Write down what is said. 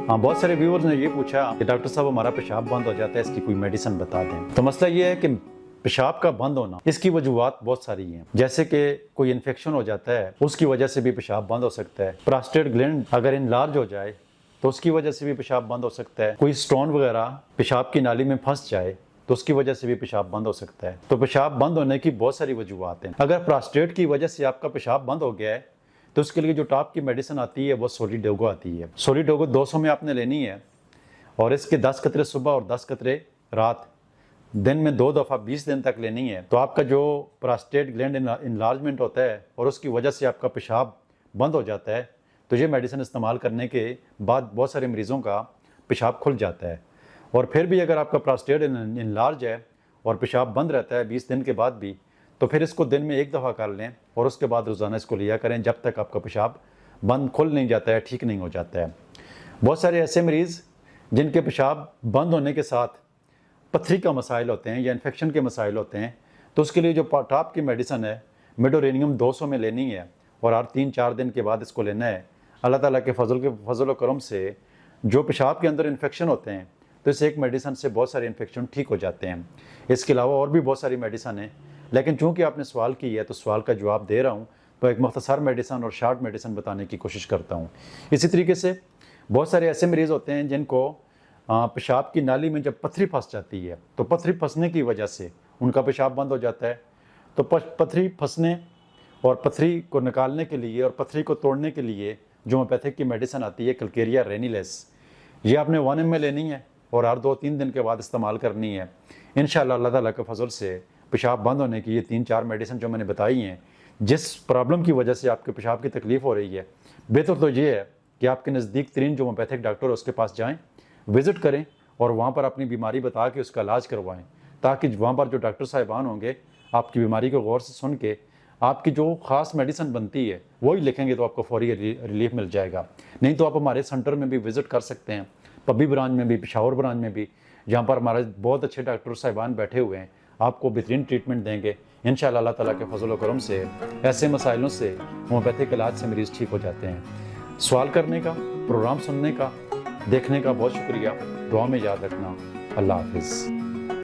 हाँ, बहुत सारे व्यूअर्स ने ये पूछा कि डॉक्टर साहब हमारा पेशाब बंद हो जाता है, इसकी कोई मेडिसिन बता दें। तो मसला ये है कि पेशाब का बंद होना, इसकी वजूहत बहुत सारी हैं। जैसे कि कोई इन्फेक्शन हो जाता है, उसकी वजह से भी पेशाब बंद हो सकता है। प्रोस्टेट ग्लैंड अगर इनलार्ज हो जाए तो उसकी वजह से भी पेशाब बंद हो सकता है। कोई स्टोन वगैरह पेशाब की नाली में फंस जाए तो उसकी वजह से भी पेशाब बंद हो सकता है। तो पेशाब बंद होने की बहुत सारी वजूहत हैं। अगर प्रोस्टेट की वजह से आपका पेशाब बंद हो गया है तो उसके लिए जो टॉप की मेडिसिन आती है वो सोलिडोगो आती है। सोलिडोगो 200 में आपने लेनी है और इसके 10 कतरे सुबह और 10 कतरे रात, दिन में 2 दफ़ा 20 दिन तक लेनी है। तो आपका जो प्रोस्टेट ग्लैंड इनलार्जमेंट होता है और उसकी वजह से आपका पेशाब बंद हो जाता है, तो ये मेडिसिन इस्तेमाल करने के बाद बहुत सारे मरीज़ों का पेशाब खुल जाता है। और फिर भी अगर आपका प्रोस्टेट इनलार्ज है और पेशाब बंद रहता है 20 दिन के बाद भी, तो फिर इसको दिन में 1 दफ़ा कर लें और उसके बाद रोज़ाना इसको लिया करें जब तक आपका पेशाब बंद खुल नहीं जाता है, ठीक नहीं हो जाता है। बहुत सारे ऐसे मरीज़ जिनके पेशाब बंद होने के साथ पथरी का मसाइल होते हैं या इन्फेक्शन के मसाइल होते हैं, तो उसके लिए जो टॉप की मेडिसिन है मिडोरेनियम 200 में लेनी है और हर 3-4 दिन के बाद इसको लेना है। अल्लाह ताला के फजल व करम से जो पेशाब के अंदर इन्फेक्शन होते हैं तो इस एक मेडिसिन से बहुत सारे इन्फेक्शन ठीक हो जाते हैं। इसके अलावा और भी बहुत सारी मेडिसिन हैं, लेकिन चूंकि आपने सवाल की है तो सवाल का जवाब दे रहा हूँ, तो एक मुख्तसर मेडिसिन और शार्ट मेडिसिन बताने की कोशिश करता हूँ। इसी तरीके से बहुत सारे ऐसे मरीज़ होते हैं जिनको पेशाब की नाली में जब पथरी फंस जाती है, तो पथरी फंसने की वजह से उनका पेशाब बंद हो जाता है। तो पथरी फंसने और पथरी को निकालने के लिए और पथरी को तोड़ने के लिए जो होम्योपैथिक की मेडिसिन आती है कैलकेरिया रेनिलेस, ये आपने 1 ml लेनी है और हर 2-3 दिन के बाद इस्तेमाल करनी है। इंशाअल्लाह अल्लाह ताला के फजल से पेशाब बंद होने की ये 3-4 मेडिसिन जो मैंने बताई हैं, जिस प्रॉब्लम की वजह से आपके पेशाब की तकलीफ़ हो रही है, बेहतर तो ये है कि आपके नज़दीक तरीन जो होम्योपैथिक डॉक्टर है उसके पास जाएँ, विज़िट करें और वहाँ पर अपनी बीमारी बता के उसका इलाज करवाएं, ताकि वहाँ पर जो डॉक्टर साहिबान होंगे आपकी बीमारी को गौर से सुन के आपकी जो ख़ास मेडिसिन बनती है वही लिखेंगे तो आपको फौरी रिलीफ मिल जाएगा। नहीं तो आप हमारे सेंटर में भी विज़िट कर सकते हैं, पब्बी ब्रांच में भी, पेशावर ब्रांच में भी, जहाँ पर हमारे बहुत अच्छे डॉक्टर साहिबान बैठे हुए हैं, आपको बेहतरीन ट्रीटमेंट देंगे। इंशाअल्लाह अल्लाह ताला के फजल व करम से ऐसे मसाइलों से होम्योपैथिक इलाज से मरीज़ ठीक हो जाते हैं। सवाल करने का, प्रोग्राम सुनने का, देखने का बहुत शुक्रिया। दुआ में याद रखना। अल्लाह हाफिज़।